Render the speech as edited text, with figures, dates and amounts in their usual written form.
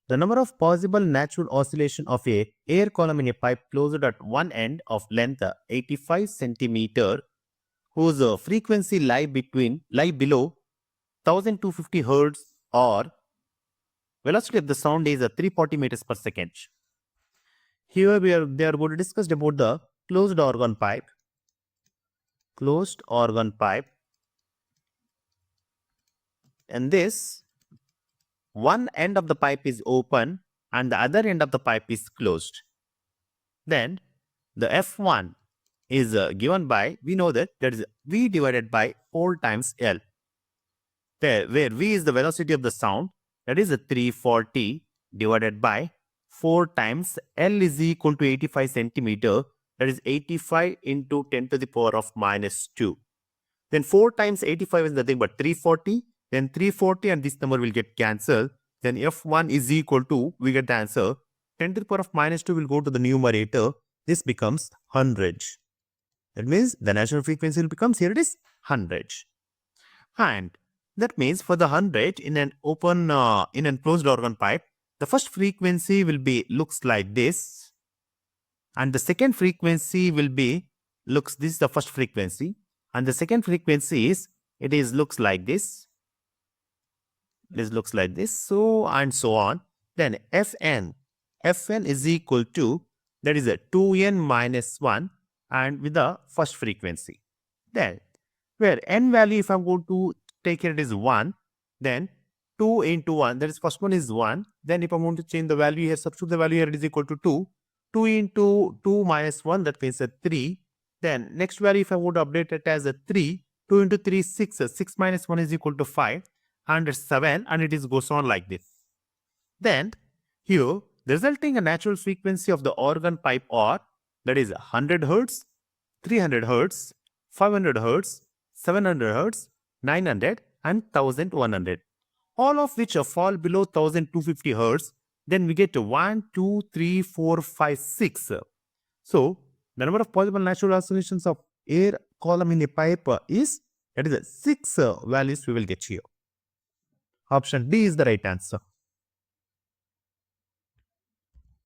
The number of possible natural oscillation of a air column in a pipe closed at one end of length 85 centimeter, whose frequency lie below 1250 Hz or velocity of the sound is 340 meters per second. Here they are going to discuss about the closed organ pipe. Closed organ pipe. And this one end of the pipe is open and the other end of the pipe is closed. Then the F1 is given by, we know that is V divided by 4 times L. There, where V is the velocity of the sound, that is 340 divided by 4 times L is equal to 85 centimeter, that is 85 into 10 to the power of minus 2. Then 4 times 85 is nothing but 340. Then 340 and this number will get cancelled. Then F1 is equal to, we get the answer, 10 to the power of minus 2 will go to the numerator. This becomes 100. That means the natural frequency will becomes, here it is 100. And that means for the 100 in an open, in an closed organ pipe, the first frequency will be looks like this. And the second frequency will be, this is the first frequency. And the second frequency is, looks like this. This looks like this, so and so on. Then Fn is equal to, that is a 2n minus 1 and with the first frequency. Then where n value, if I'm going to take it is 1, then 2 into 1, that is first one is 1. Then if I'm going to change the value here, substitute the value here, it is equal to 2. 2 into 2 minus 1, that means a 3. Then next value, if I want to update it as a 3, 2 into 3 is 6. 6 minus 1 is equal to 5. And 7, and it goes on like this. Then here the resulting natural frequency of the organ pipe are, that is 100 Hz, 300 Hz, 500 Hz, 700 Hz, 900 and 1100. All of which fall below 1250 Hz. Then we get 1, 2, 3, 4, 5, 6. So the number of possible natural oscillations of air column in a pipe is, that is 6 values we will get here. Option D is the right answer.